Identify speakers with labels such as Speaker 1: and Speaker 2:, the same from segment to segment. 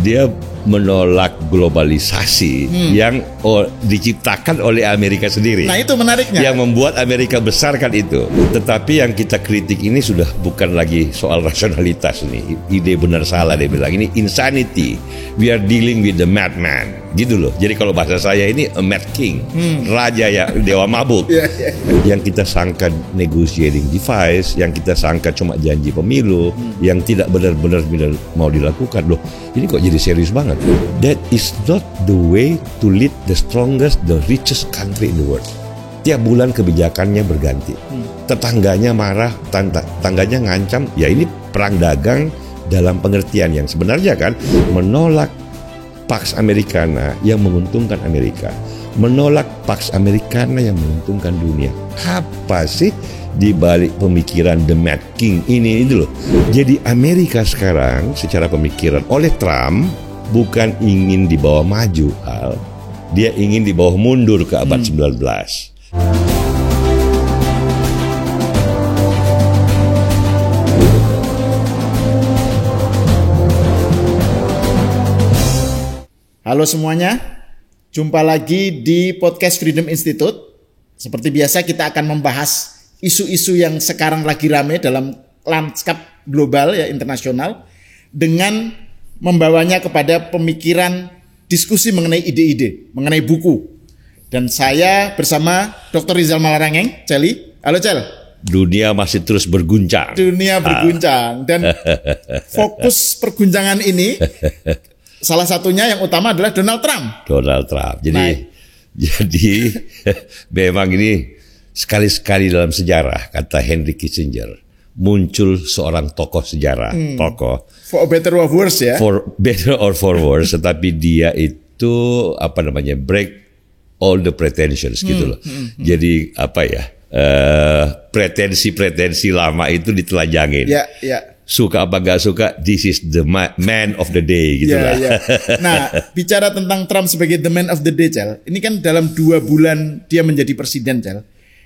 Speaker 1: Dia menolak globalisasi yang diciptakan oleh Amerika sendiri.
Speaker 2: Nah, itu menariknya.
Speaker 1: Yang membuat Amerika besar kan itu. Tetapi yang kita kritik ini sudah bukan lagi soal rasionalitas nih. Ide benar salah dia bilang. Ini insanity. We are dealing with the madman. Gitu loh. Jadi kalau bahasa saya ini a mad king. Raja ya, dewa mabuk. Yang kita sangka negotiating device, yang kita sangka cuma janji pemilu, yang tidak benar-benar mau dilakukan. Loh, ini kok jadi serius banget. That is not the way to lead the strongest, the richest country in the world. Tiap bulan kebijakannya berganti. Tetangganya marah, tetangganya ngancam. Ya ini perang dagang dalam pengertian yang sebenarnya kan menolak Pax Americana yang menguntungkan Amerika, menolak Pax Americana yang menguntungkan dunia. Apa sih di balik pemikiran The Mad King ini itu loh? Jadi Amerika sekarang secara pemikiran oleh Trump bukan ingin dibawa maju, Al. Dia ingin dibawa mundur ke abad 19.
Speaker 2: Halo semuanya, jumpa lagi di podcast Freedom Institute. Seperti biasa kita akan membahas isu-isu yang sekarang lagi rame dalam lanskap global ya, internasional, dengan membawanya kepada pemikiran diskusi mengenai ide-ide, mengenai buku. Dan saya bersama Dr. Rizal Malarangeng, Celi. Halo Cel.
Speaker 1: Dunia masih terus berguncang.
Speaker 2: Dunia berguncang. Dan fokus perguncangan ini salah satunya yang utama adalah Donald Trump.
Speaker 1: Donald Trump. Jadi memang ini sekali-sekali dalam sejarah, kata Henry Kissinger, muncul seorang tokoh sejarah, tokoh.
Speaker 2: For better or worse ya.
Speaker 1: For better or for worse, tetapi dia itu break all the pretensions gitu loh. Jadi pretensi lama itu ditelanjangin.
Speaker 2: Ya, ya.
Speaker 1: Suka apa gak suka, this is the man of the day gitu lah.
Speaker 2: Yeah. Nah, bicara tentang Trump sebagai the man of the day, Cel, ini kan dalam 2 bulan dia menjadi presiden, Cel.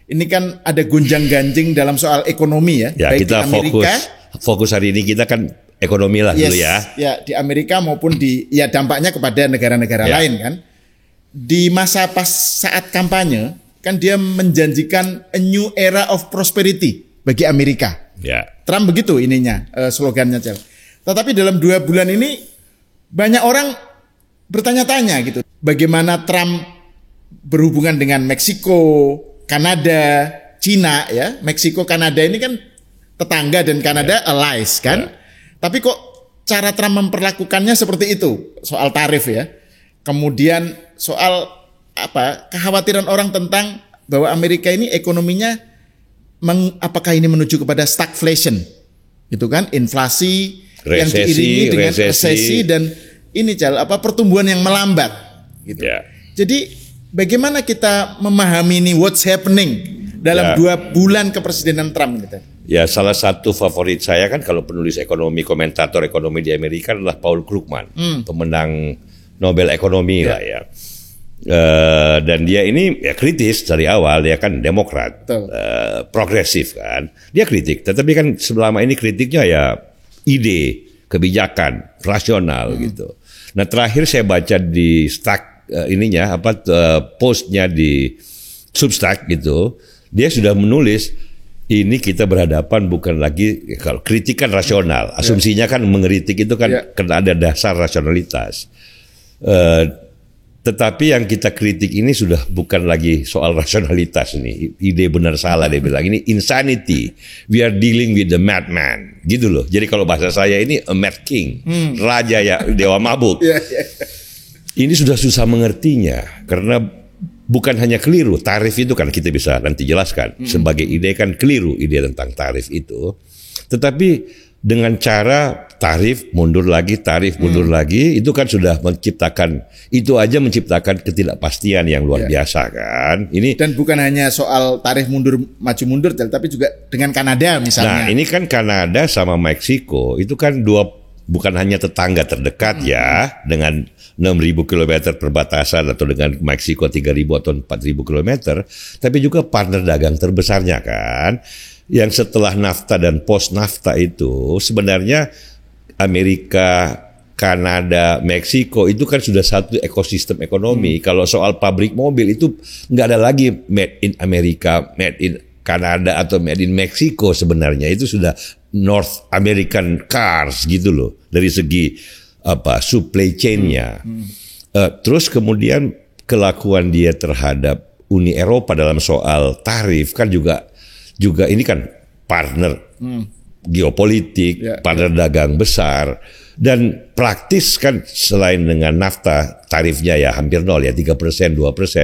Speaker 2: Ini kan ada gonjang-ganjing dalam soal ekonomi ya.
Speaker 1: Ya,
Speaker 2: baik
Speaker 1: kita
Speaker 2: di Amerika,
Speaker 1: fokus hari ini kita kan ekonomi lah dulu ya.
Speaker 2: Ya, di Amerika maupun dampaknya kepada negara-negara lain kan. Di masa pas saat kampanye kan dia menjanjikan a new era of prosperity bagi Amerika.
Speaker 1: Ya.
Speaker 2: Trump begitu slogannya, Cel. Tetapi dalam 2 bulan ini banyak orang bertanya-tanya gitu, bagaimana Trump berhubungan dengan Meksiko, Kanada, Cina ya. Meksiko, Kanada ini kan tetangga dan Kanada allies kan. Tapi kok cara Trump memperlakukannya seperti itu, soal tarif ya. Kemudian soal kekhawatiran orang tentang bahwa Amerika ini ekonominya apakah ini menuju kepada stagflation, gitu kan, inflasi yang diiringi dengan resesi dan ini pertumbuhan yang melambat, gitu. Jadi bagaimana kita memahami ini what's happening dalam 2 bulan kepresidenan Trump, gitu?
Speaker 1: Ya, salah satu favorit saya kan kalau penulis ekonomi, komentator ekonomi di Amerika adalah Paul Krugman, pemenang Nobel Ekonomi lah ya. Dan dia ini ya kritis dari awal, dia kan Demokrat, progresif kan, dia kritik. Tetapi kan selama ini kritiknya ya ide, kebijakan, rasional gitu. Nah terakhir saya baca di postnya di Substack gitu, dia sudah menulis ini kita berhadapan bukan lagi kalau kritikan rasional, asumsinya kan mengkritik itu kan karena ada dasar rasionalitas. Tetapi yang kita kritik ini sudah bukan lagi soal rasionalitas nih. Ide benar salah dia bilang. Ini insanity. We are dealing with the madman. Gitu loh. Jadi kalau bahasa saya ini a mad king. Raja ya, dewa mabuk. Ini sudah susah mengertinya. Karena bukan hanya keliru. Tarif itu kan kita bisa nanti jelaskan. Sebagai ide kan keliru ide tentang tarif itu. Tetapi dengan cara tarif mundur lagi, itu kan sudah menciptakan, itu aja menciptakan ketidakpastian yang luar biasa kan. Ini
Speaker 2: dan bukan hanya soal tarif maju mundur, tapi juga dengan Kanada misalnya.
Speaker 1: Nah ini kan Kanada sama Meksiko itu kan bukan hanya tetangga terdekat ya, dengan 6.000 km perbatasan atau dengan Meksiko 3.000 atau 4.000 km, tapi juga partner dagang terbesarnya kan. Yang setelah NAFTA dan post NAFTA itu sebenarnya Amerika Kanada, Meksiko itu kan sudah satu ekosistem ekonomi. Kalau soal pabrik mobil itu nggak ada lagi made in Amerika, made in Kanada atau made in Meksiko sebenarnya. Itu sudah North American cars gitu loh dari segi supply chain-nya. Terus kemudian kelakuan dia terhadap Uni Eropa dalam soal tarif kan juga ini kan partner geopolitik, partner dagang besar. Dan praktis kan selain dengan NAFTA tarifnya ya hampir nol ya 3%, 2%,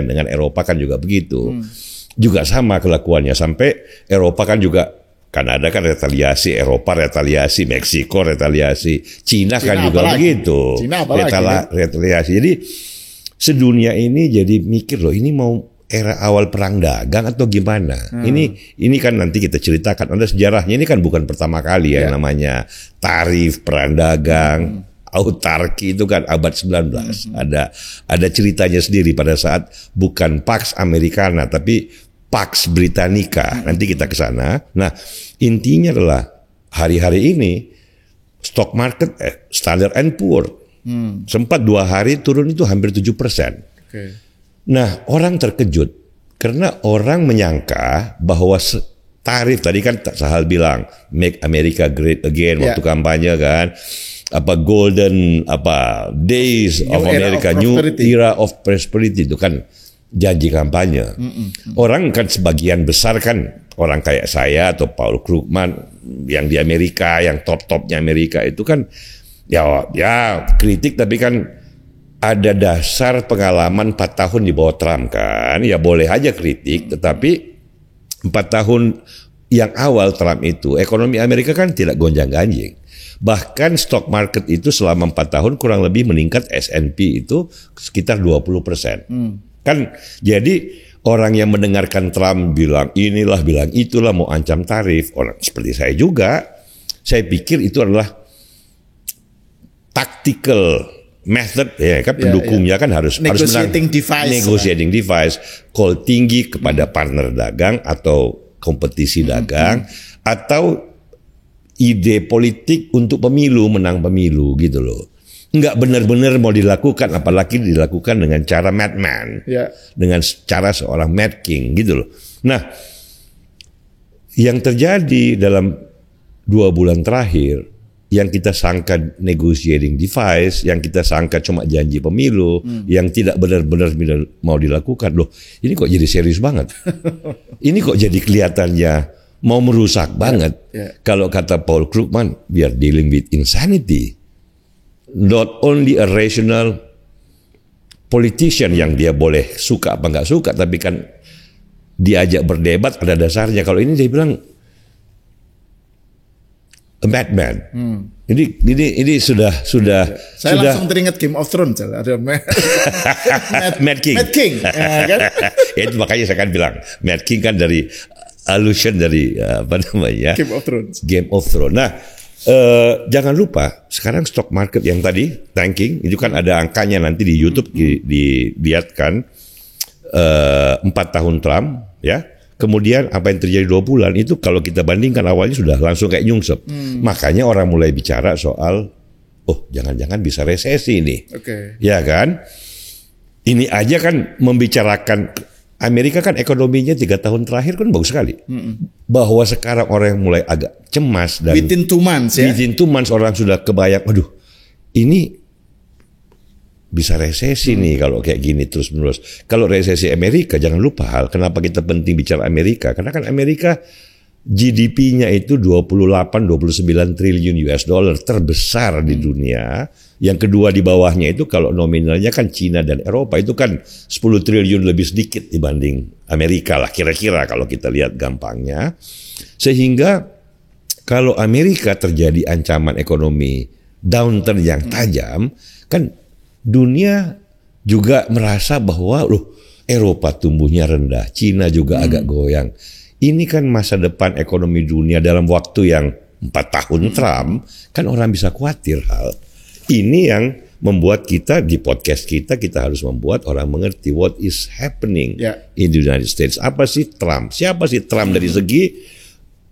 Speaker 1: dengan Eropa kan juga begitu. Juga sama kelakuannya sampai Eropa kan juga Kanada kan retaliasi, Eropa retaliasi, Meksiko retaliasi, Cina kan juga begitu. Retaliasi. Jadi sedunia ini jadi mikir loh ini mau era awal perang dagang atau gimana? Ini kan nanti kita ceritakan. Ada sejarahnya, ini kan bukan pertama kali yang namanya tarif, perang dagang, autarki itu kan abad 19. Ada ceritanya sendiri pada saat bukan Pax Americana tapi Pax Britannica. Nanti kita ke sana. Nah, intinya adalah hari-hari ini stock market Standard & Poor sempat 2 hari turun itu hampir 7%. Nah, orang terkejut karena orang menyangka bahwa tarif tadi kan Sahal bilang Make America Great Again waktu kampanye kan, golden days of America, new era of prosperity itu kan janji kampanye. Orang kan sebagian besar kan orang kayak saya atau Paul Krugman yang di Amerika, yang top-topnya Amerika itu kan ya kritik tapi kan ada dasar pengalaman 4 tahun di bawah Trump kan, ya boleh aja kritik, tetapi 4 tahun yang awal Trump itu, ekonomi Amerika kan tidak gonjang-ganjing. Bahkan stock market itu selama 4 tahun kurang lebih meningkat S&P itu sekitar 20%. Kan jadi orang yang mendengarkan Trump bilang inilah, bilang itulah, mau ancam tarif, orang seperti saya juga, saya pikir itu adalah tactical method ya kan, pendukungnya kan harus
Speaker 2: negotiating
Speaker 1: device, call tinggi kepada partner dagang atau kompetisi dagang atau ide politik untuk pemilu, menang pemilu gitu loh. Enggak benar-benar mau dilakukan, apalagi dilakukan dengan cara madman, dengan cara seorang mad king gitu loh. Nah, yang terjadi dalam 2 bulan terakhir yang kita sangka negotiating device, yang kita sangka cuma janji pemilu, yang tidak benar-benar mau dilakukan. Loh, ini kok jadi serius banget. Ini kok jadi kelihatannya mau merusak banget. Kalau kata Paul Krugman, we are dealing with insanity. Not only a rational politician yang dia boleh suka apa nggak suka, tapi kan diajak berdebat ada dasarnya. Kalau ini dia bilang a madman. Ini sudah.
Speaker 2: Saya langsung teringat Game of Thrones. Ada
Speaker 1: Mad King.
Speaker 2: Mad King. Kan?
Speaker 1: Itu makanya saya kan bilang Mad King kan dari allusion dari Game of Thrones. Nah, jangan lupa sekarang stock market yang tadi tanking itu kan ada angkanya, nanti di YouTube dilihatkan 4 tahun Trump ya. Kemudian apa yang terjadi 2 bulan itu kalau kita bandingkan awalnya sudah langsung kayak nyungsep. Makanya orang mulai bicara soal jangan-jangan bisa resesi ini. Ya kan? Ini aja kan membicarakan Amerika kan ekonominya 3 tahun terakhir kan bagus sekali. Bahwa sekarang orang yang mulai agak cemas dan
Speaker 2: within 2 months ya.
Speaker 1: Within 2 months orang sudah kebayang, aduh, ini bisa resesi nih kalau kayak gini terus-menerus. Kalau resesi Amerika, jangan lupa kenapa kita penting bicara Amerika. Karena kan Amerika GDP-nya itu 28-29 triliun US dollar, terbesar di dunia. Yang kedua di bawahnya itu kalau nominalnya kan Cina dan Eropa, itu kan 10 triliun lebih sedikit dibanding Amerika lah kira-kira kalau kita lihat gampangnya. Sehingga kalau Amerika terjadi ancaman ekonomi downturn yang tajam, kan dunia juga merasa bahwa Eropa tumbuhnya rendah, Cina juga agak goyang. Ini kan masa depan ekonomi dunia dalam waktu yang 4 tahun Trump, kan orang bisa khawatir hal. Ini yang membuat kita di podcast kita harus membuat orang mengerti what is happening in the United States. Apa sih Trump? Siapa sih Trump dari segi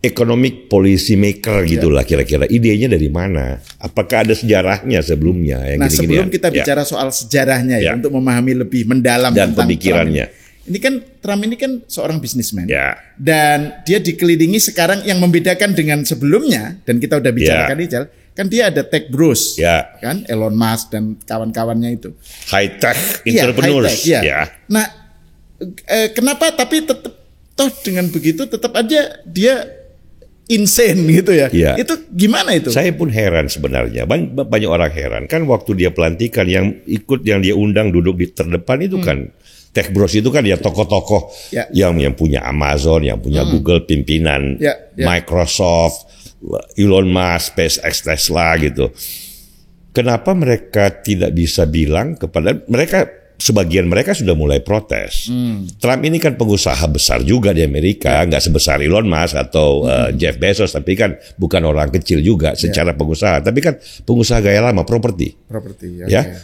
Speaker 1: economic policy maker gitulah kira-kira. Idenya dari mana? Apakah ada sejarahnya sebelumnya? Yang
Speaker 2: Nah,
Speaker 1: gini-ginian?
Speaker 2: sebelum kita bicara soal sejarahnya ya, untuk memahami lebih mendalam
Speaker 1: Dan
Speaker 2: tentang
Speaker 1: pemikirannya.
Speaker 2: Trump ini kan Trump ini kan seorang bisnismen.
Speaker 1: Ya.
Speaker 2: Dan dia dikelilingi sekarang yang membedakan dengan sebelumnya, dan kita udah bicarakan Ical, kan dia ada tech bros, kan Elon Musk dan kawan-kawannya itu.
Speaker 1: High tech entrepreneurs.
Speaker 2: High tech, ya. Nah, kenapa tapi tetap toh dengan begitu tetap aja dia insane gitu ya. Itu gimana itu?
Speaker 1: Saya pun heran sebenarnya. Banyak orang heran kan waktu dia pelantikan yang dia undang duduk di terdepan itu kan tech bros itu kan ya tokoh-tokoh yang punya Amazon, yang punya Google, pimpinan Microsoft, Elon Musk, SpaceX, Tesla gitu. Kenapa mereka tidak bisa bilang kepada mereka? Sebagian mereka sudah mulai protes. Trump ini kan pengusaha besar juga di Amerika, nggak sebesar Elon Musk atau Jeff Bezos, tapi kan bukan orang kecil juga secara pengusaha. Tapi kan pengusaha gaya lama, properti.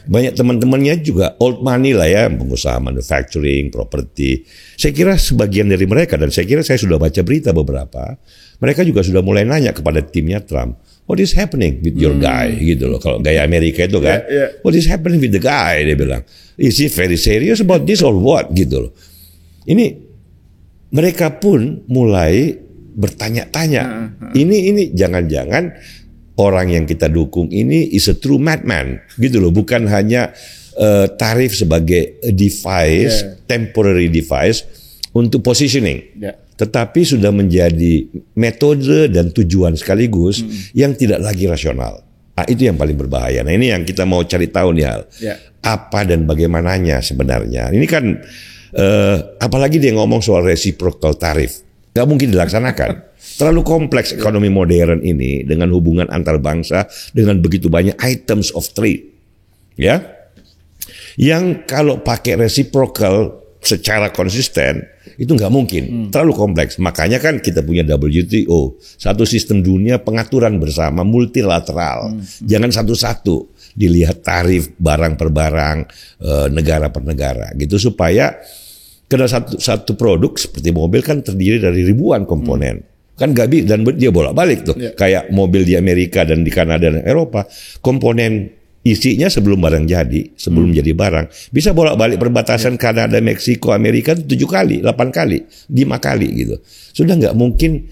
Speaker 1: Banyak teman-temannya juga old money lah ya, pengusaha manufacturing, properti. Saya kira sebagian dari mereka, dan saya kira saya sudah baca berita beberapa, mereka juga sudah mulai nanya kepada timnya Trump, what is happening with your guy? Gitu loh, kalau gaya Amerika itu kan, what is happening with the guy? Dia bilang, is he very serious about this or what? Gitu loh. Ini mereka pun mulai bertanya-tanya. Ini jangan-jangan orang yang kita dukung ini is a true madman, gitu loh. Bukan hanya tarif sebagai device, temporary device untuk positioning. Tetapi sudah menjadi metode dan tujuan sekaligus yang tidak lagi rasional. Nah, itu yang paling berbahaya. Nah, ini yang kita mau cari tahu nih Hal. Apa dan bagaimananya sebenarnya. Ini kan apalagi dia ngomong soal reciprocal tarif. Gak mungkin dilaksanakan. Terlalu kompleks ekonomi modern ini dengan hubungan antar bangsa dengan begitu banyak items of trade. Ya. Yang kalau pakai reciprocal secara konsisten itu nggak mungkin, terlalu kompleks. Makanya kan kita punya WTO, satu sistem dunia pengaturan bersama multilateral. Jangan satu-satu dilihat tarif barang per barang, negara per negara, gitu supaya karena satu produk seperti mobil kan terdiri dari ribuan komponen. Kan nggak bisa, dan dia bolak-balik tuh, kayak mobil di Amerika dan di Kanada dan Eropa, komponen isinya sebelum barang jadi, sebelum jadi barang, bisa bolak-balik perbatasan Kanada, Meksiko, Amerika 7 kali, 8 kali, 5 kali gitu. Sudah nggak mungkin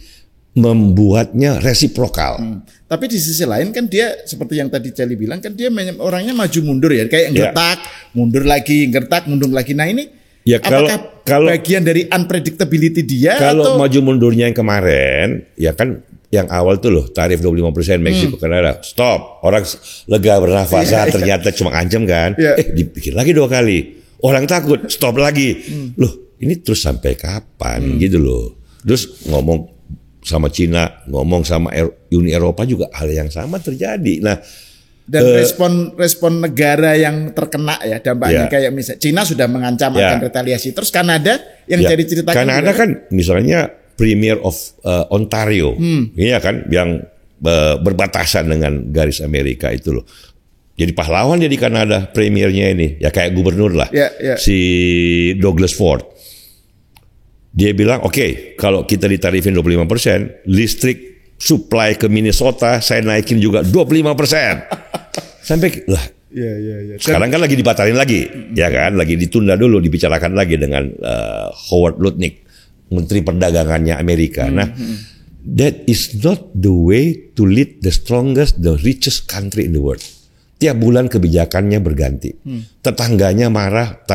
Speaker 1: membuatnya resiprokal.
Speaker 2: Tapi di sisi lain kan dia seperti yang tadi Celi bilang kan dia orangnya maju mundur ya, kayak gertak, mundur lagi, gertak, mundur lagi. Nah ini
Speaker 1: ya, kalau
Speaker 2: bagian dari unpredictability dia
Speaker 1: kalau
Speaker 2: atau
Speaker 1: maju mundurnya yang kemarin, ya kan yang awal tuh loh tarif 25% Meksiko Kanada, stop, orang lega bernafas, ternyata cuma ancam kan, dipikir lagi 2 kali, orang takut, stop lagi, loh ini terus sampai kapan gitu loh. Terus ngomong sama Cina, ngomong sama Uni Eropa juga hal yang sama terjadi. Nah,
Speaker 2: dan respon negara yang terkena ya dampaknya kayak misalnya Cina sudah mengancam akan retaliasi, terus Kanada yang jadi cerita
Speaker 1: Kanada kan misalnya Premier of Ontario, iya kan, yang berbatasan dengan garis Amerika itu loh. Jadi pahlawan dia di Kanada, premiernya ini, ya kayak gubernur lah, si Douglas Ford. Dia bilang, oke, kalau kita ditarifin 25%, listrik supply ke Minnesota saya naikin juga 25%. Sampai lah. Sekarang kan lagi dibatalin lagi, ya kan, lagi ditunda dulu, dibicarakan lagi dengan Howard Lutnick, Menteri Perdagangannya Amerika. Nah, that is not the way to lead the strongest, the richest country in the world. Tiap bulan kebijakannya berganti. Tetangganya marah,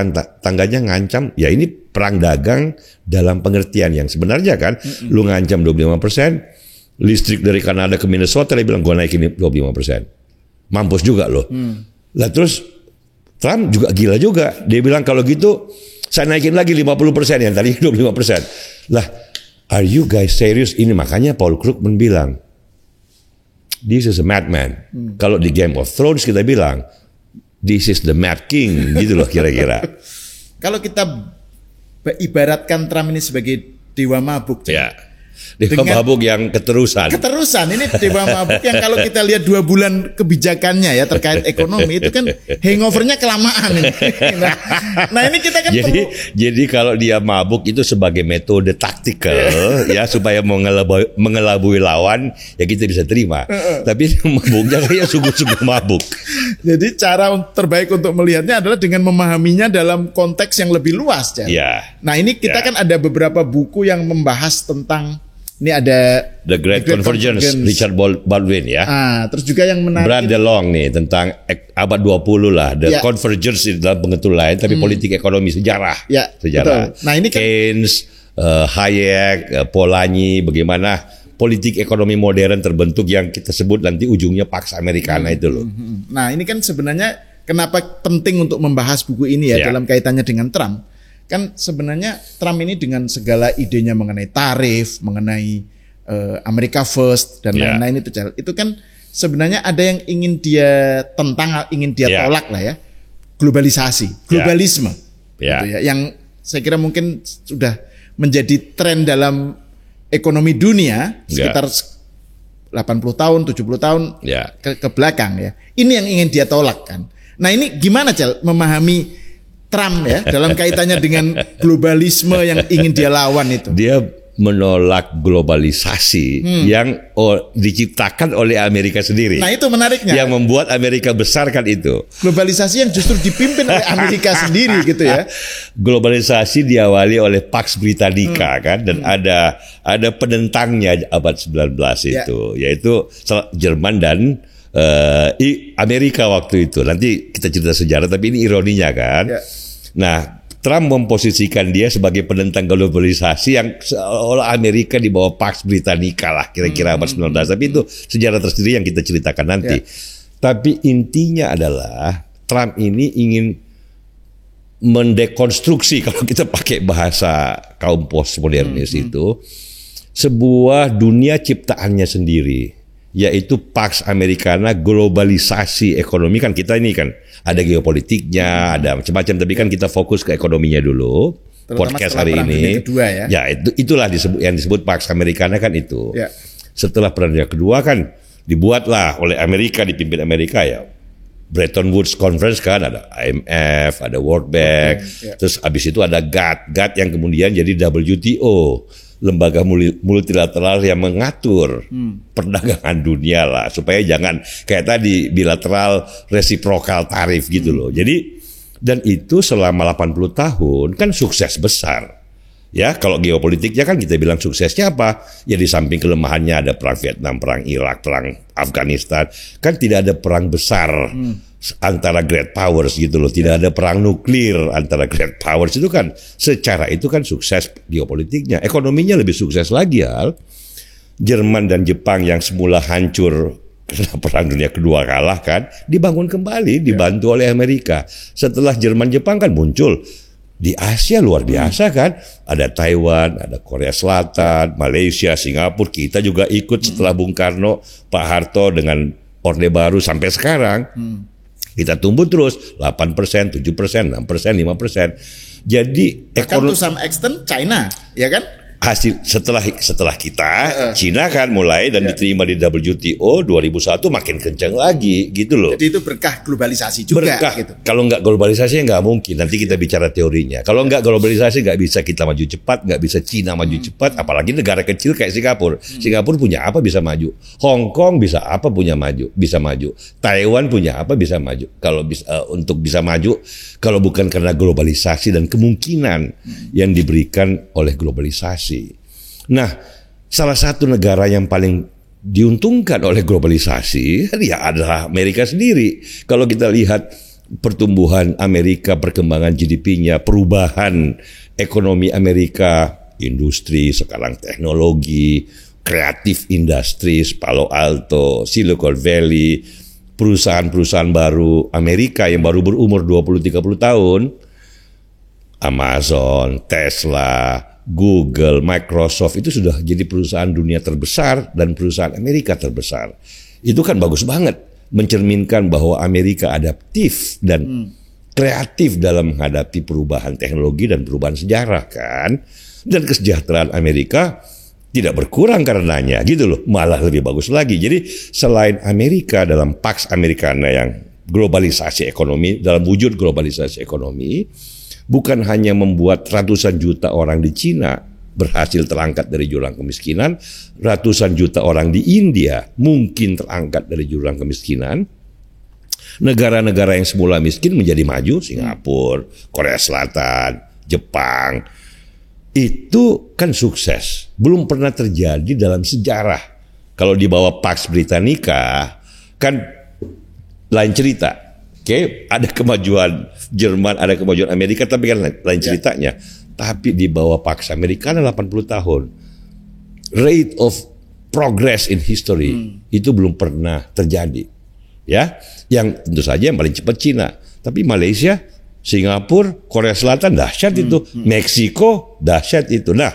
Speaker 1: tangganya ngancam. Ya ini perang dagang dalam pengertian yang sebenarnya kan. Lu ngancam 25%, listrik dari Kanada ke Minnesota, dia bilang gue naikin 25%. Mampus juga loh. Lah terus Trump juga gila juga. Dia bilang kalau gitu saya naikin lagi 50% yang tadi 25%. Lah, are you guys serious? Ini makanya Paul Krugman bilang, this is a madman. Kalau di Game of Thrones kita bilang, this is the Mad King, gitu loh kira-kira.
Speaker 2: Kalau kita ibaratkan Trump ini sebagai dewa mabuk,
Speaker 1: Dewa mabuk yang keterusan.
Speaker 2: Keterusan, ini dewa mabuk yang kalau kita lihat 2 bulan kebijakannya ya terkait ekonomi itu kan hangovernya kelamaan ini. Nah ini kita kan
Speaker 1: jadi kalau dia mabuk itu sebagai metode taktikal ya supaya mengelabui lawan ya kita bisa terima. Tapi mabuknya kayak sungguh-sungguh mabuk.
Speaker 2: Jadi cara terbaik untuk melihatnya adalah dengan memahaminya dalam konteks yang lebih luas, Cel.
Speaker 1: Ya.
Speaker 2: Nah ini kita kan ada beberapa buku yang membahas tentang, ini ada
Speaker 1: The Great Convergence, Richard Baldwin ya.
Speaker 2: Terus juga yang menarik
Speaker 1: Brad DeLong nih tentang abad 20 lah, The Convergence dalam pengertian lain, tapi politik ekonomi sejarah.
Speaker 2: Ya,
Speaker 1: sejarah.
Speaker 2: Betul. Nah ini kan
Speaker 1: Keynes, Hayek, Polanyi, bagaimana politik ekonomi modern terbentuk yang kita sebut nanti ujungnya Pax Americana itu loh.
Speaker 2: Nah ini kan sebenarnya kenapa penting untuk membahas buku ini ya dalam kaitannya dengan Trump. Kan sebenarnya Trump ini dengan segala idenya mengenai tarif, mengenai America First dan lain-lain itu kan sebenarnya ada yang ingin dia tentang, ingin dia tolak lah ya, globalisasi, globalisme, gitu ya, yang saya kira mungkin sudah menjadi tren dalam ekonomi dunia sekitar 80 tahun, 70 tahun ke belakang ya. Ini yang ingin dia tolak kan. Nah ini gimana Cel memahami Trump ya dalam kaitannya dengan globalisme yang ingin dia lawan itu?
Speaker 1: Dia menolak globalisasi yang diciptakan oleh Amerika sendiri.
Speaker 2: Nah itu menariknya.
Speaker 1: Yang membuat Amerika besar kan itu.
Speaker 2: Globalisasi yang justru dipimpin oleh Amerika sendiri gitu ya.
Speaker 1: Globalisasi diawali oleh Pax Britannica kan, dan ada penentangnya abad 19 itu, yaitu Jerman dan Amerika waktu itu. Nanti kita cerita sejarah, tapi ini ironinya kan. Nah, Trump memposisikan dia sebagai penentang globalisasi yang seolah Amerika di bawah Pax Britannica lah kira-kira abad 19. Tapi itu sejarah tersendiri yang kita ceritakan nanti. Tapi intinya adalah Trump ini ingin mendekonstruksi, kalau kita pakai bahasa kaum postmodernis itu, sebuah dunia ciptaannya sendiri, yaitu Pax Americana, globalisasi ekonomi. Kan kita ini kan ada geopolitiknya, ada macam-macam, tapi kan kita fokus ke ekonominya dulu. Terutama podcast hari ini
Speaker 2: kedua, ya
Speaker 1: itulah yang disebut Pax Americana kan itu. Setelah Perang Dunia Kedua kan dibuatlah oleh Amerika, dipimpin Amerika ya, Bretton Woods Conference kan, ada IMF, ada World Bank, terus abis itu ada GATT yang kemudian jadi WTO, lembaga multilateral yang mengatur perdagangan dunia lah, supaya jangan kayak tadi bilateral resiprokal tarif gitu loh. Jadi, dan itu selama 80 tahun kan sukses besar. Ya, kalau geopolitiknya kan kita bilang suksesnya apa? Ya di samping kelemahannya ada perang Vietnam, perang Irak, perang Afghanistan, kan tidak ada perang besar antara great powers gitu loh. Tidak ada perang nuklir antara great powers, itu kan secara itu kan sukses geopolitiknya. Ekonominya lebih sukses lagi ya. Jerman dan Jepang yang semula hancur karena Perang Dunia Kedua kalah kan, dibangun kembali, dibantu oleh Amerika. Setelah Jerman Jepang kan muncul di Asia luar biasa kan, ada Taiwan, ada Korea Selatan, Malaysia, Singapura. Kita juga ikut setelah Bung Karno, Pak Harto dengan Orde Baru sampai sekarang. Kita tumbuh terus 8%, 7%, 6%, 5%. Jadi
Speaker 2: ekonomi to some extent China, ya kan?
Speaker 1: Hasil setelah kita Cina kan mulai dan diterima di WTO 2001 makin kencang lagi gitu loh.
Speaker 2: Jadi itu berkah globalisasi juga.
Speaker 1: Berkah.
Speaker 2: Gitu.
Speaker 1: Kalau nggak globalisasi nggak mungkin. Nanti kita bicara teorinya. Kalau nggak globalisasi nggak bisa kita maju cepat, nggak bisa Cina maju cepat. Apalagi negara kecil kayak Singapura. Singapura punya apa bisa maju. Hong Kong bisa apa punya maju, bisa maju. Taiwan punya apa bisa maju. Kalau bisa untuk bisa maju, kalau bukan karena globalisasi dan kemungkinan yang diberikan oleh globalisasi. Nah, salah satu negara yang paling diuntungkan oleh globalisasi ya adalah Amerika sendiri. Kalau kita lihat pertumbuhan Amerika, perkembangan GDP-nya, perubahan ekonomi Amerika, industri, sekarang teknologi, kreatif industries, Palo Alto, Silicon Valley, perusahaan-perusahaan baru Amerika yang baru berumur 20-30 tahun, Amazon, Tesla, Google, Microsoft itu sudah jadi perusahaan dunia terbesar dan perusahaan Amerika terbesar. Itu kan bagus banget, mencerminkan bahwa Amerika adaptif dan kreatif dalam menghadapi perubahan teknologi dan perubahan sejarah kan. Dan kesejahteraan Amerika tidak berkurang karenanya, gitu loh. Malah lebih bagus lagi. Jadi selain Amerika dalam Pax Americana yang globalisasi ekonomi, dalam wujud globalisasi ekonomi, bukan hanya membuat ratusan juta orang di Cina berhasil terangkat dari jurang kemiskinan, ratusan juta orang di India mungkin terangkat dari jurang kemiskinan. Negara-negara yang semula miskin menjadi maju, Singapura, Korea Selatan, Jepang. Itu kan sukses. Belum pernah terjadi dalam sejarah. Kalau di bawah Pax Britannica kan lain cerita. Oke, ada kemajuan Jerman, ada kemajuan Amerika, tapi kan lain ceritanya. Tapi di bawah Pax Americana 80 tahun. Rate of progress in history itu belum pernah terjadi. Ya, yang tentu saja yang paling cepat Cina. Tapi Malaysia, Singapura, Korea Selatan dahsyat itu. Meksiko dahsyat itu. Nah,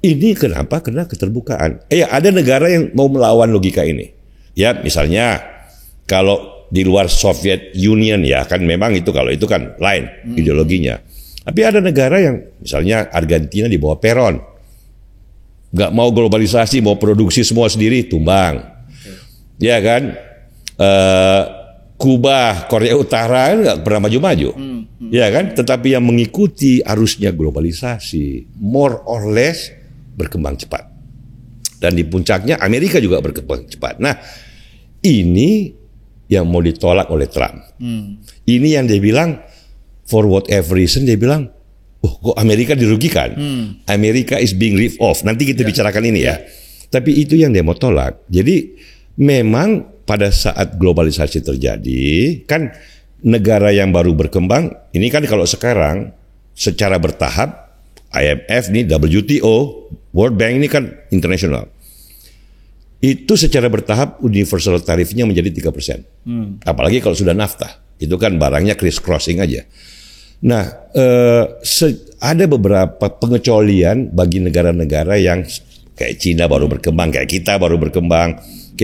Speaker 1: ini kenapa? Karena keterbukaan. Ada negara yang mau melawan logika ini. Ya, misalnya kalau di luar Soviet Union ya kan memang itu, kalau itu kan lain ideologinya. Tapi ada negara yang misalnya Argentina di bawah Peron, nggak mau globalisasi, mau produksi semua sendiri, tumbang. Ya kan, Kuba, Korea Utara kan nggak pernah maju-maju, ya kan. Tetapi yang mengikuti arusnya globalisasi, more or less berkembang cepat. Dan di puncaknya Amerika juga berkembang cepat. Nah, ini yang mau ditolak oleh Trump. Ini yang dia bilang, for whatever reason dia bilang, kok Amerika dirugikan? Amerika is being ripped off. Nanti kita bicarakan ini ya. Tapi itu yang dia mau tolak. Jadi memang pada saat globalisasi terjadi, kan negara yang baru berkembang, ini kan kalau sekarang secara bertahap, IMF nih, WTO, World Bank ini kan internasional. Itu secara bertahap universal tarifnya menjadi 3%. Apalagi kalau sudah NAFTA, itu kan barangnya criss-crossing aja. Nah, ada beberapa pengecualian bagi negara-negara yang kayak Cina baru berkembang, kayak kita baru berkembang.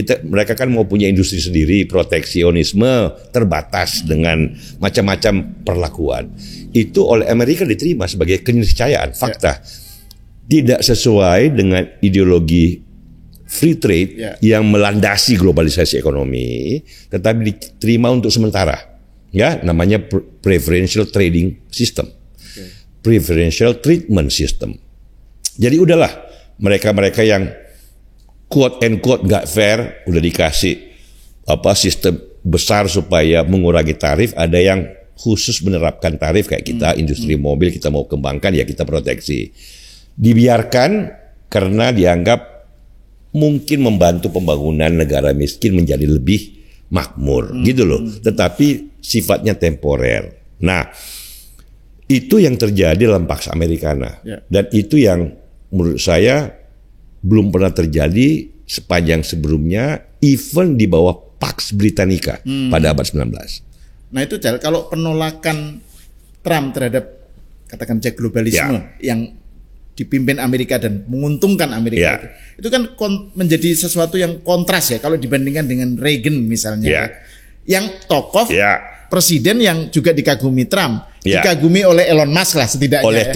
Speaker 1: Mereka kan mau punya industri sendiri, proteksionisme terbatas dengan macam-macam perlakuan. Itu oleh Amerika diterima sebagai keniscayaan, fakta. Tidak sesuai dengan ideologi free trade yang melandasi globalisasi ekonomi, tetapi diterima untuk sementara. Ya, namanya preferential trading system, preferential treatment system. Jadi udahlah, mereka-mereka yang quote and quote nggak fair udah dikasih sistem besar supaya mengurangi tarif. Ada yang khusus menerapkan tarif kayak kita, industri mobil kita mau kembangkan ya kita proteksi. Dibiarkan karena dianggap mungkin membantu pembangunan negara miskin menjadi lebih makmur, gitu loh. Tetapi sifatnya temporer. Nah, itu yang terjadi dalam Pax Americana. Dan itu yang menurut saya belum pernah terjadi sepanjang sebelumnya, even di bawah Pax Britannica pada abad 19.
Speaker 2: Nah itu kalau penolakan Trump terhadap katakan globalisme yang dipimpin Amerika dan menguntungkan Amerika itu kan menjadi sesuatu yang kontras ya kalau dibandingkan dengan Reagan misalnya, yang tokoh presiden yang juga dikagumi Trump, dikagumi oleh Elon Musk lah setidaknya,
Speaker 1: oleh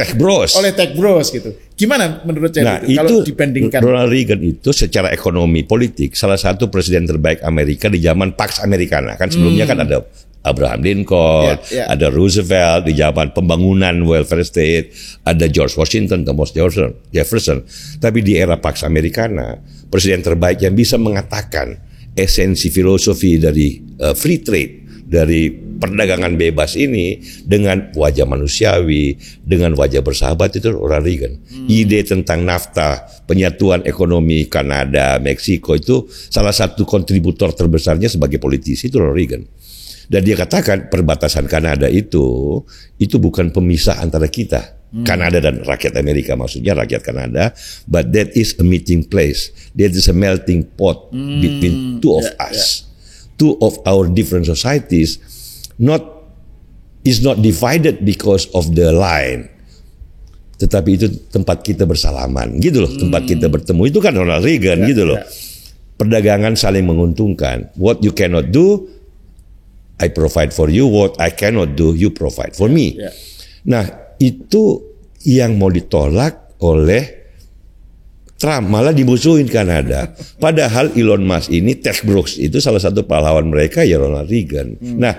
Speaker 1: tech bros
Speaker 2: gitu. Gimana menurut saya
Speaker 1: itu
Speaker 2: kalau dibandingkan?
Speaker 1: Ronald Reagan itu secara ekonomi politik salah satu presiden terbaik Amerika di zaman Pax Americana. Kan sebelumnya kan ada Abraham Lincoln, ada Roosevelt di zaman pembangunan welfare state, ada George Washington, Thomas Jefferson. Tapi di era Pax Americana, presiden terbaik yang bisa mengatakan esensi filosofi dari free trade, dari perdagangan bebas ini dengan wajah manusiawi, dengan wajah bersahabat, itu Ronald Reagan. Ide tentang NAFTA, penyatuan ekonomi Kanada, Meksiko, itu salah satu kontributor terbesarnya sebagai politisi itu Ronald Reagan. Dan dia katakan perbatasan Kanada itu bukan pemisah antara kita, Kanada dan rakyat Amerika, maksudnya rakyat Kanada, but that is a meeting place. That is a melting pot between two of us. Two of our different societies is not divided because of the line, tetapi itu tempat kita bersalaman, gitu loh, tempat kita bertemu. Itu kan Ronald Reagan, gitu loh. Perdagangan saling menguntungkan. What you cannot do, I provide for you. What I cannot do, you provide for me. Nah, itu yang mau ditolak oleh Trump malah dimusuhin Kanada. Padahal Elon Musk ini, Ted Cruz itu salah satu pahlawan mereka ya Ronald Reagan. Nah,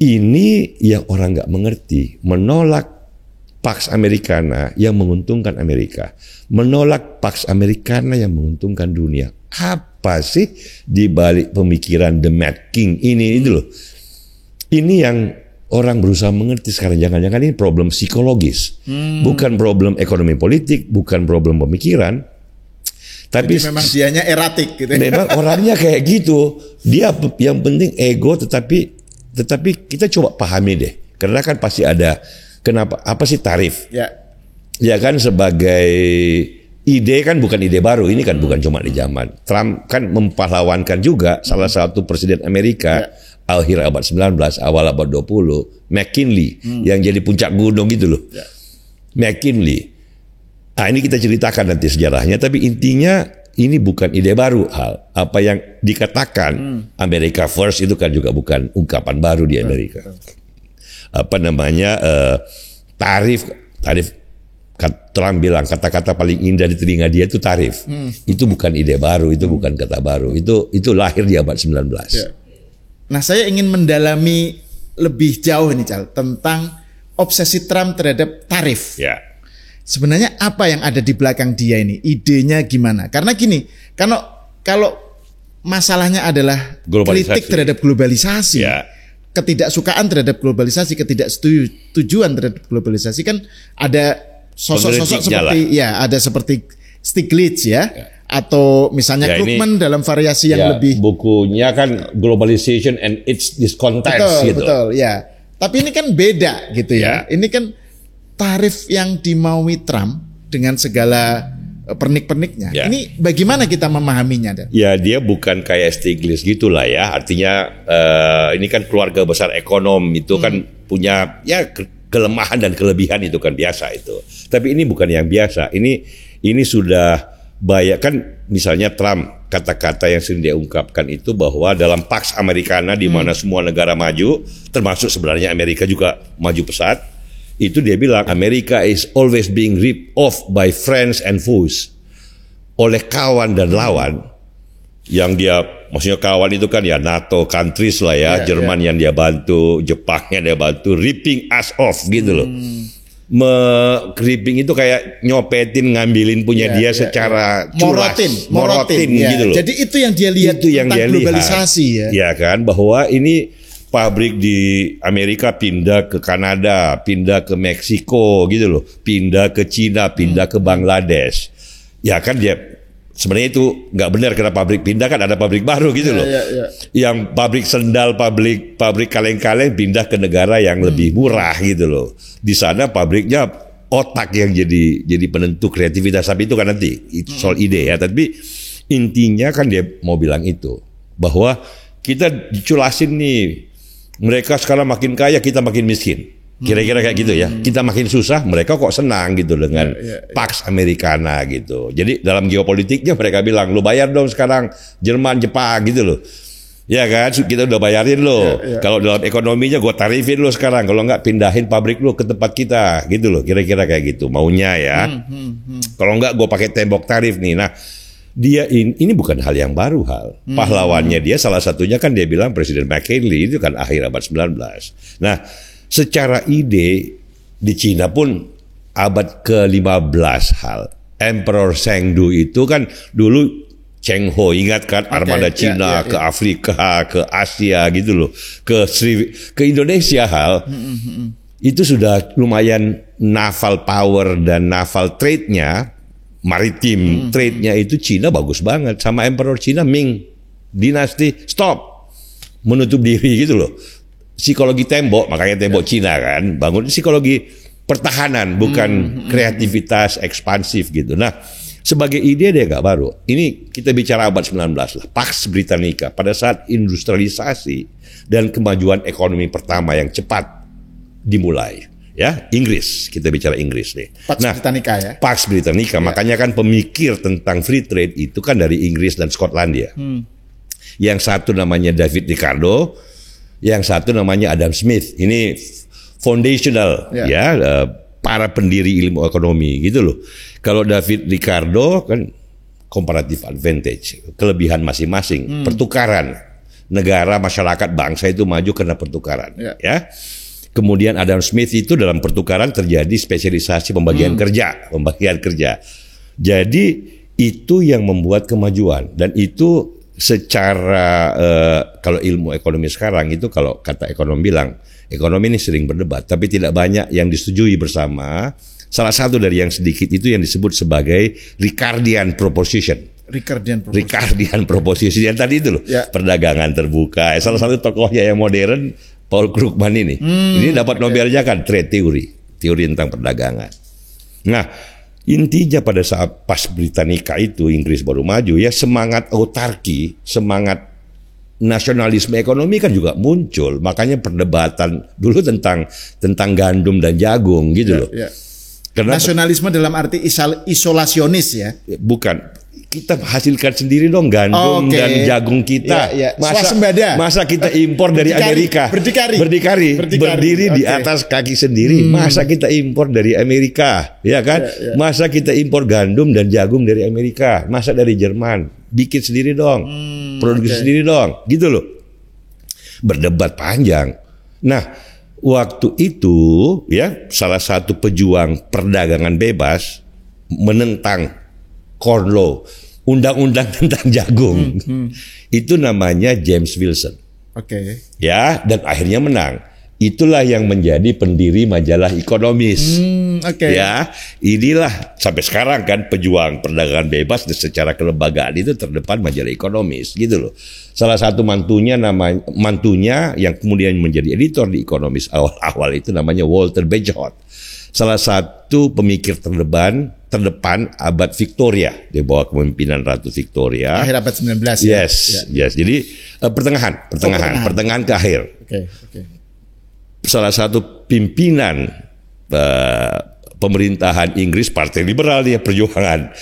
Speaker 1: ini yang orang nggak mengerti, menolak Pax Americana yang menguntungkan Amerika, menolak Pax Americana yang menguntungkan dunia. Apa sih di balik pemikiran The Mad King ini itu loh? Ini yang orang berusaha mengerti sekarang, jangan-jangan ini problem psikologis, bukan problem ekonomi politik, bukan problem pemikiran, tapi
Speaker 2: jadi memang dianya eratik gitu.
Speaker 1: Memang orangnya kayak gitu, dia yang penting ego, tetapi kita coba pahami deh, karena kan pasti ada kenapa, apa sih tarif? Ya kan sebagai ide kan bukan ide baru, ini kan bukan cuma di zaman Trump kan mempahlawankan juga salah satu presiden Amerika. Akhir abad 19, awal abad 20, McKinley yang jadi puncak gunung gitu loh. McKinley. Nah, ini kita ceritakan nanti sejarahnya, tapi intinya ini bukan ide baru hal. Apa yang dikatakan America First itu kan juga bukan ungkapan baru di Amerika. Apa namanya tarif Trump bilang kata-kata paling indah di telinga dia itu tarif. Itu bukan ide baru, itu bukan kata baru. Itu lahir di abad 19.
Speaker 2: Nah, saya ingin mendalami lebih jauh nih, Cal, tentang obsesi Trump terhadap tarif.
Speaker 1: Ya.
Speaker 2: Sebenarnya apa yang ada di belakang dia ini? Idenya gimana? Karena gini, kalau masalahnya adalah kritik terhadap globalisasi, ketidaksukaan terhadap globalisasi, ketidaksetujuan terhadap globalisasi, kan ada sosok-sosok seperti ada seperti Stiglitz atau misalnya Krugman dalam variasi yang lebih,
Speaker 1: bukunya kan Globalization and its Discontents gitu.
Speaker 2: Betul, ya. Tapi ini kan beda gitu ya. Ini kan tarif yang dimaui Trump dengan segala pernik-perniknya. Ini bagaimana kita memahaminya?
Speaker 1: Ya, dia bukan kayak Stiglitz gitulah ya. Artinya ini kan keluarga besar ekonom itu kan punya kelemahan dan kelebihan, itu kan biasa itu. Tapi ini bukan yang biasa. Ini sudah kan misalnya Trump, kata-kata yang sering dia ungkapkan itu bahwa dalam Pax Americana di mana semua negara maju, termasuk sebenarnya Amerika juga maju pesat, itu dia bilang Amerika is always being ripped off by friends and foes, oleh kawan dan lawan. Yang dia, maksudnya kawan itu kan ya NATO countries lah ya, Jerman yang dia bantu, Jepang yang dia bantu, ripping us off gitu loh. Creeping itu kayak nyopetin, ngambilin punya dia secara culas, morotin gitu loh.
Speaker 2: Jadi itu yang dia lihat tentang globalisasi ya kan,
Speaker 1: bahwa ini pabrik di Amerika pindah ke Kanada, pindah ke Meksiko gitu loh, pindah ke Cina, pindah ke Bangladesh. Ya kan dia sebenarnya itu nggak benar, karena pabrik pindah kan ada pabrik baru gitu loh. Yang pabrik sendal, pabrik kaleng-kaleng pindah ke negara yang lebih murah gitu loh. Di sana pabriknya otak yang jadi penentu kreativitas, tapi itu kan nanti itu soal ide ya. Tapi intinya kan dia mau bilang itu, bahwa kita diculasin nih, mereka sekarang makin kaya, kita makin miskin. Kira-kira kayak gitu ya. Kita makin susah, mereka kok senang gitu dengan Pax Americana gitu. Jadi dalam geopolitiknya mereka bilang, lu bayar dong sekarang Jerman, Jepang gitu loh. Ya kan, kita udah bayarin lo. Kalau dalam ekonominya gue tarifin lo sekarang. Kalau nggak pindahin pabrik lo ke tempat kita gitu loh. Kira-kira kayak gitu maunya ya. Kalau nggak gue pakai tembok tarif nih. Nah, dia ini bukan hal yang baru hal. Pahlawannya dia salah satunya kan dia bilang Presiden McKinley itu kan akhir abad 19. Nah, secara ide di Cina pun abad ke-15 hal. Emperor Chengdu itu kan dulu Cheng Ho, ingat kan, armada Cina ke Afrika, ke Asia gitu loh, ke Indonesia hal. Itu sudah lumayan naval power dan naval trade-nya, maritim trade-nya itu Cina bagus banget. Sama Emperor Cina Ming dinasti stop, menutup diri gitu loh. Psikologi tembok, makanya tembok Cina kan, bangun psikologi pertahanan, bukan kreativitas ekspansif gitu. Nah, sebagai ide dia nggak baru. Ini kita bicara abad 19 lah, Pax Britannica pada saat industrialisasi dan kemajuan ekonomi pertama yang cepat dimulai. Ya, Inggris, kita bicara Inggris nih.
Speaker 2: Pax Britannica ya.
Speaker 1: Pax Britannica, makanya kan pemikir tentang free trade itu kan dari Inggris dan Skotlandia. Yang satu namanya David Ricardo, yang satu namanya Adam Smith. Ini foundational para pendiri ilmu ekonomi gitu loh. Kalau David Ricardo kan comparative advantage, kelebihan masing-masing, pertukaran negara, masyarakat, bangsa itu maju karena pertukaran, ya. Kemudian Adam Smith itu dalam pertukaran terjadi spesialisasi pembagian kerja. Jadi itu yang membuat kemajuan, dan itu secara kalau ilmu ekonomi sekarang itu, kalau kata ekonom bilang, ekonomi ini sering berdebat tapi tidak banyak yang disetujui bersama. Salah satu dari yang sedikit itu yang disebut sebagai Ricardian proposition yang tadi itu loh, perdagangan terbuka. Salah satu tokohnya yang modern, Paul Krugman ini dapat Nobel aja kan, trade teori tentang perdagangan. Nah, intinya pada saat pas Britannica itu Inggris baru maju ya, semangat autarki, semangat nasionalisme ekonomi kan juga muncul. Makanya perdebatan dulu tentang gandum dan jagung gitu loh. Karena
Speaker 2: nasionalisme dalam arti isolasionis ya.
Speaker 1: Bukan. Kita hasilkan sendiri dong gandum dan jagung kita. Masa kita impor dari Amerika? Berdiri di atas kaki sendiri. Masa kita impor dari Amerika? Ya kan? Masa kita impor gandum dan jagung dari Amerika? Masa dari Jerman? Bikin sendiri dong. Produksi sendiri dong. Gitu loh. Berdebat panjang. Nah, waktu itu ya salah satu pejuang perdagangan bebas menentang Corn Law, undang-undang tentang jagung. Itu namanya James Wilson. Ya, dan akhirnya menang. Itulah yang menjadi pendiri majalah Economist. Ya, inilah sampai sekarang kan pejuang perdagangan bebas secara kelembagaan itu terdepan majalah Economist gitu loh. Salah satu mantunya yang kemudian menjadi editor di Economist awal-awal itu namanya Walter Bagehot. Salah satu pemikir terdepan abad Victoria di bawah kepemimpinan Ratu Victoria.
Speaker 2: Akhir abad 19
Speaker 1: ya. Yes. Jadi pertengahan ke akhir. Salah satu pimpinan pemerintahan Inggris, Partai Liberal ya, perjuangan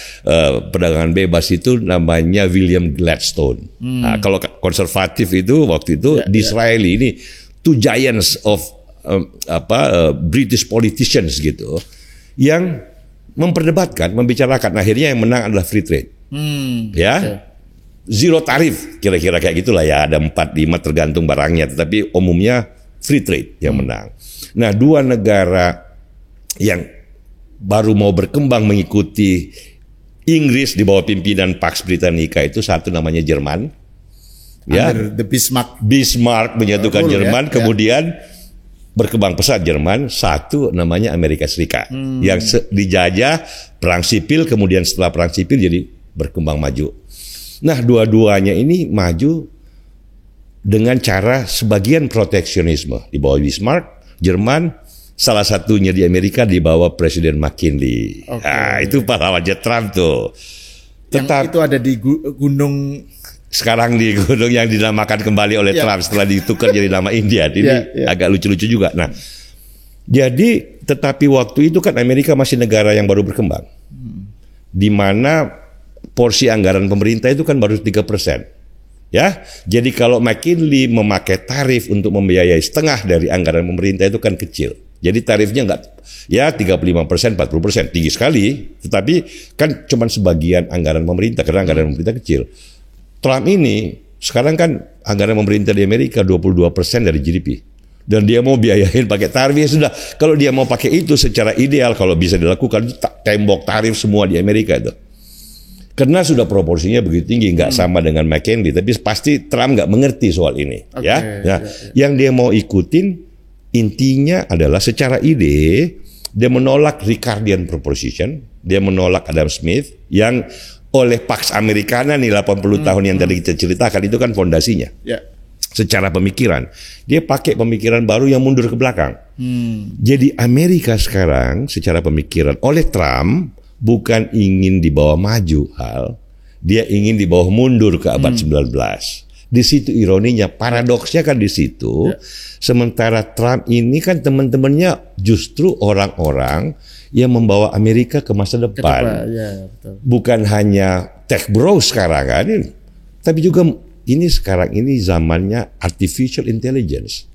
Speaker 1: perdagangan bebas itu namanya William Gladstone. Nah, kalau konservatif itu waktu itu Disraeli ini two giants of British politicians gitu, yang memperdebatkan, membicarakan, akhirnya yang menang adalah free trade. Zero tarif kira-kira kayak gitulah ya, ada 4-5 tergantung barangnya, tetapi umumnya free trade yang menang. Nah, dua negara yang baru mau berkembang mengikuti Inggris di bawah pimpinan Pax Britannica itu, satu namanya Jerman, ya,
Speaker 2: the
Speaker 1: Bismarck menyatukan Jerman, kemudian berkembang pesat Jerman. Satu namanya Amerika Serikat yang dijajah perang sipil, kemudian setelah perang sipil jadi berkembang maju. Nah, dua-duanya ini maju dengan cara sebagian proteksionisme di bawah Bismarck. Jerman, salah satunya di Amerika di bawah Presiden McKinley. Nah, itu pahlawannya Trump tuh.
Speaker 2: Itu ada di gunung.
Speaker 1: Sekarang di gunung yang dinamakan kembali oleh Trump setelah ditukar jadi nama India. Ini agak lucu-lucu juga. Nah, jadi tetapi waktu itu kan Amerika masih negara yang baru berkembang, di mana porsi anggaran pemerintah itu kan baru 3%. Ya, jadi kalau McKinley memakai tarif untuk membiayai setengah dari anggaran pemerintah itu kan kecil. Jadi tarifnya enggak, ya 35%, 40%, tinggi sekali. Tetapi kan cuma sebagian anggaran pemerintah karena anggaran pemerintah kecil. Trump ini sekarang kan anggaran pemerintah di Amerika 22% dari GDP. Dan dia mau biayain pakai tarif, ya sudah. Kalau dia mau pakai itu secara ideal, kalau bisa dilakukan, tembok tarif semua di Amerika itu. Karena sudah proporsinya begitu tinggi, nggak sama dengan McKinley. Tapi pasti Trump nggak mengerti soal ini. Yang dia mau ikutin intinya adalah secara ide, dia menolak Ricardian proposition, dia menolak Adam Smith yang oleh Pax Americana nih 80 tahun yang tadi kita ceritakan itu kan fondasinya. Secara pemikiran, dia pakai pemikiran baru yang mundur ke belakang. Jadi Amerika sekarang secara pemikiran oleh Trump bukan ingin dibawa maju dia ingin dibawa mundur ke abad 19. Di situ ironinya, paradoksnya kan di situ. Sementara Trump ini kan teman-temannya justru orang-orang yang membawa Amerika ke masa depan. Bukan hanya tech bro sekarang kan, tapi juga ini sekarang ini zamannya artificial intelligence.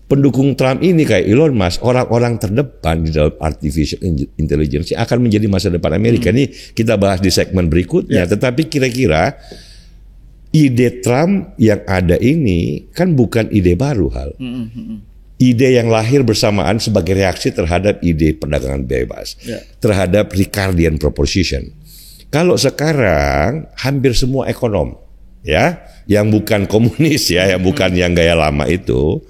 Speaker 1: pendukung Trump ini kayak Elon Musk, orang-orang terdepan di dalam artificial intelligence yang akan menjadi masa depan Amerika. Ini kita bahas di segmen berikutnya. Tetapi kira-kira ide Trump yang ada ini kan bukan ide baru, Hal. Ide yang lahir bersamaan sebagai reaksi terhadap ide perdagangan bebas, terhadap Ricardian proposition. Kalau sekarang hampir semua ekonom, ya, yang bukan komunis ya, yang bukan yang gaya lama itu,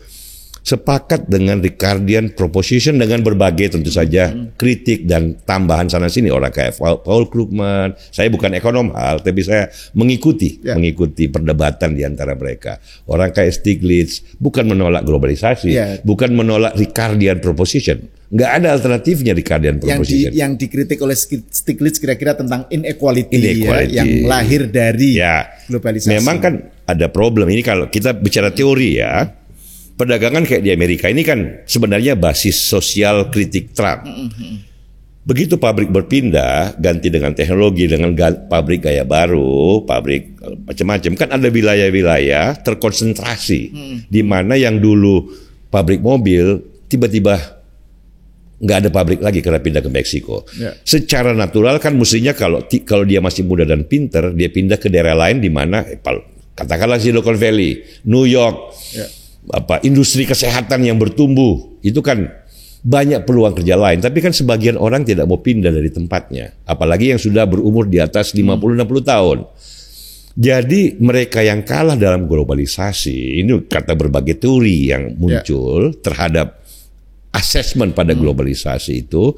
Speaker 1: sepakat dengan Ricardian proposition dengan berbagai tentu saja kritik dan tambahan sana sini. Orang kayak Paul Krugman, saya bukan ekonom Hal, tapi saya mengikuti perdebatan di antara mereka. Orang kayak Stiglitz bukan menolak globalisasi, bukan menolak Ricardian proposition. Nggak ada alternatifnya Ricardian proposition.
Speaker 2: Yang dikritik oleh Stiglitz kira-kira tentang inequality. Ya, yang lahir dari globalisasi. Memang
Speaker 1: kan ada problem ini kalau kita bicara teori ya. Perdagangan kayak di Amerika ini kan sebenarnya basis sosial kritik Trump. Begitu pabrik berpindah, ganti dengan teknologi, dengan pabrik gaya baru, pabrik macam-macam, kan ada wilayah-wilayah terkonsentrasi di mana yang dulu pabrik mobil tiba-tiba nggak ada pabrik lagi karena pindah ke Meksiko. Secara natural kan mestinya kalau dia masih muda dan pinter, dia pindah ke daerah lain di mana katakanlah Silicon Valley, New York. Industri kesehatan yang bertumbuh itu kan banyak peluang kerja lain, tapi kan sebagian orang tidak mau pindah dari tempatnya, apalagi yang sudah berumur di atas 50-60 tahun. Jadi mereka yang kalah dalam globalisasi ini kata berbagai teori yang muncul terhadap asesmen pada globalisasi itu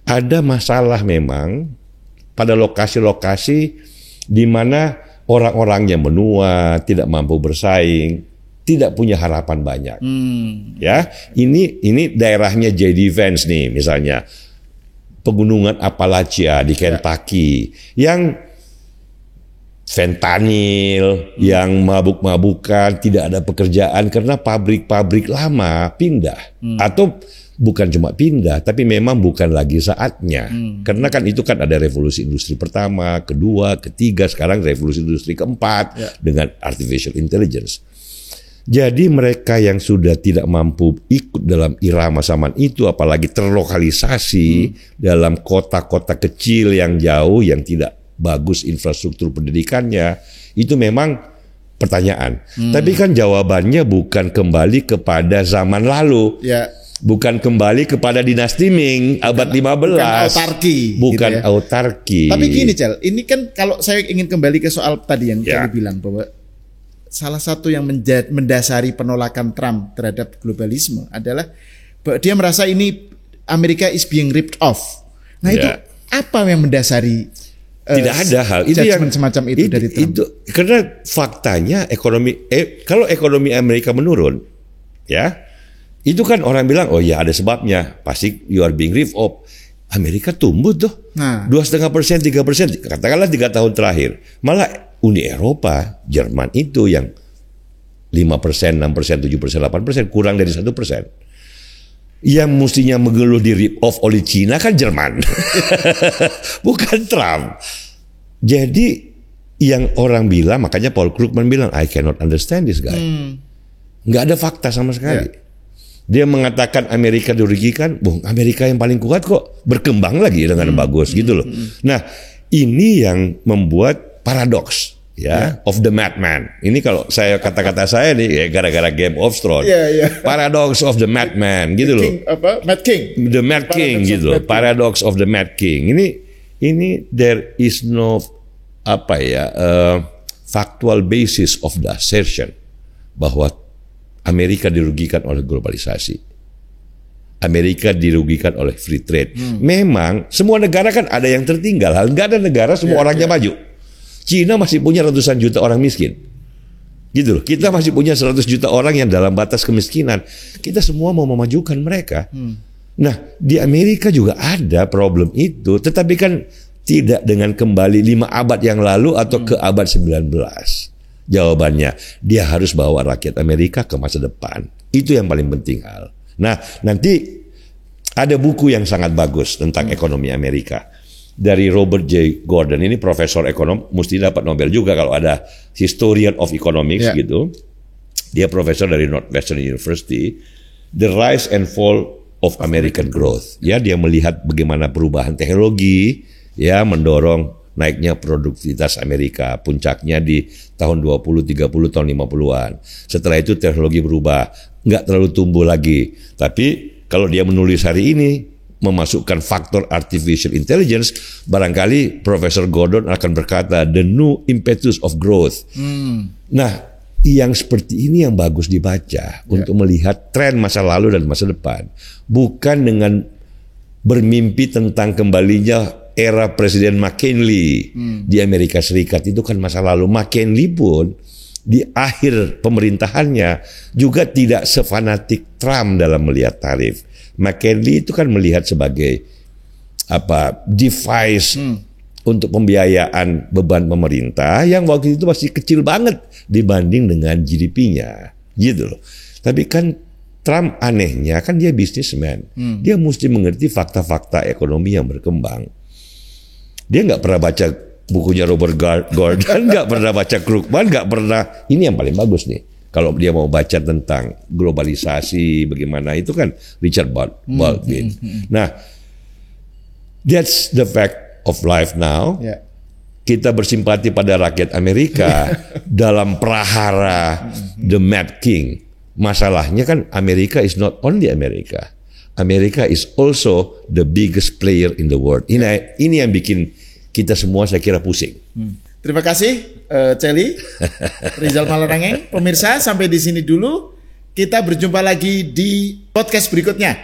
Speaker 1: ada masalah memang pada lokasi-lokasi di mana orang-orangnya menua, tidak mampu bersaing, tidak punya harapan banyak. Ya, ini daerahnya J.D. Vance nih misalnya. Pegunungan Appalachia di Kentucky yang fentanyl, yang mabuk-mabukan, tidak ada pekerjaan karena pabrik-pabrik lama pindah. Atau bukan cuma pindah, tapi memang bukan lagi saatnya. Karena kan itu kan ada revolusi industri pertama, kedua, ketiga, sekarang revolusi industri keempat dengan artificial intelligence. Jadi mereka yang sudah tidak mampu ikut dalam irama zaman itu, apalagi terlokalisasi dalam kota-kota kecil yang jauh, yang tidak bagus infrastruktur pendidikannya, itu memang pertanyaan. Tapi kan jawabannya bukan kembali kepada zaman lalu. Bukan kembali kepada dinasti Ming abad 15.
Speaker 2: Bukan autarki.
Speaker 1: Bukan gitu ya. Autarki.
Speaker 2: Tapi gini Cel, ini kan kalau saya ingin kembali ke soal tadi yang Cel bilang bahwa salah satu yang mendasari penolakan Trump terhadap globalisme adalah bahwa dia merasa ini Amerika is being ripped off. Nah itu apa yang mendasari
Speaker 1: tidak ada hal itu yang
Speaker 2: semacam itu dari Trump?
Speaker 1: Itu karena faktanya kalau ekonomi Amerika menurun, ya itu kan orang bilang oh ya ada sebabnya, pasti you are being ripped off. Amerika tumbuh tuh 2,5%, 3%, katakanlah 3 tahun terakhir. Malah Uni Eropa, Jerman itu yang 5%, 6%, 7%, 8%, kurang dari 1%. Yang mestinya mengeluh di rip off oleh Cina kan Jerman. Bukan Trump. Jadi yang orang bilang, makanya Paul Krugman bilang, I cannot understand this guy. Nggak ada fakta sama sekali. Dia mengatakan Amerika dirugikan, Amerika yang paling kuat kok berkembang lagi dengan bagus gitu loh. Nah, ini yang membuat paradoks of the madman. Ini kalau saya kata-kata saya nih gara-gara Game of Thrones. Paradox of the madman gitu loh.
Speaker 2: Mad King.
Speaker 1: The Mad King gitu loh. Paradox of the Mad King. Ini there is no factual basis of the assertion bahwa Amerika dirugikan oleh globalisasi. Amerika dirugikan oleh free trade. Memang semua negara kan ada yang tertinggal. Nggak ada negara semua orangnya maju. Cina masih punya ratusan juta orang miskin. Gitu loh. Kita masih punya 100 juta orang yang dalam batas kemiskinan. Kita semua mau memajukan mereka. Nah, di Amerika juga ada problem itu. Tetapi kan tidak dengan kembali 5 abad yang lalu atau ke abad 19. Jawabannya, dia harus bawa rakyat Amerika ke masa depan. Itu yang paling penting hal. Nah, nanti ada buku yang sangat bagus tentang ekonomi Amerika. Dari Robert J. Gordon, ini profesor ekonom, mesti dapat Nobel juga kalau ada Historian of Economics gitu. Dia profesor dari Northwestern University. The rise and fall of American growth. Ya, dia melihat bagaimana perubahan teknologi ya mendorong naiknya produktivitas Amerika. Puncaknya di tahun 20, 30, tahun 50-an. Setelah itu teknologi berubah, nggak terlalu tumbuh lagi. Tapi kalau dia menulis hari ini memasukkan faktor artificial intelligence, barangkali Profesor Gordon akan berkata the new impetus of growth. Nah, yang seperti ini yang bagus dibaca untuk melihat tren masa lalu dan masa depan, bukan dengan bermimpi tentang kembalinya era Presiden McKinley di Amerika Serikat. Itu kan masa lalu. McKinley pun di akhir pemerintahannya juga tidak sefanatik Trump dalam melihat tarif. McKinley itu kan melihat sebagai device untuk pembiayaan beban pemerintah yang waktu itu masih kecil banget dibanding dengan GDP-nya, gitu loh. Tapi kan Trump anehnya kan dia businessman, dia mesti mengerti fakta-fakta ekonomi yang berkembang. Dia nggak pernah baca bukunya Robert Gordon, nggak pernah baca Krugman, nggak pernah. Ini yang paling bagus nih. Kalau dia mau baca tentang globalisasi, bagaimana itu kan Richard Baldwin. Nah, that's the fact of life now.
Speaker 2: Yeah.
Speaker 1: Kita bersimpati pada rakyat Amerika dalam prahara the Mad King. Masalahnya kan Amerika is not only Amerika. Amerika is also the biggest player in the world. Ini yang bikin kita semua saya kira pusing.
Speaker 2: Terima kasih Celi, Rizal Malarangeng. Pemirsa, sampai di sini dulu. Kita berjumpa lagi di podcast berikutnya.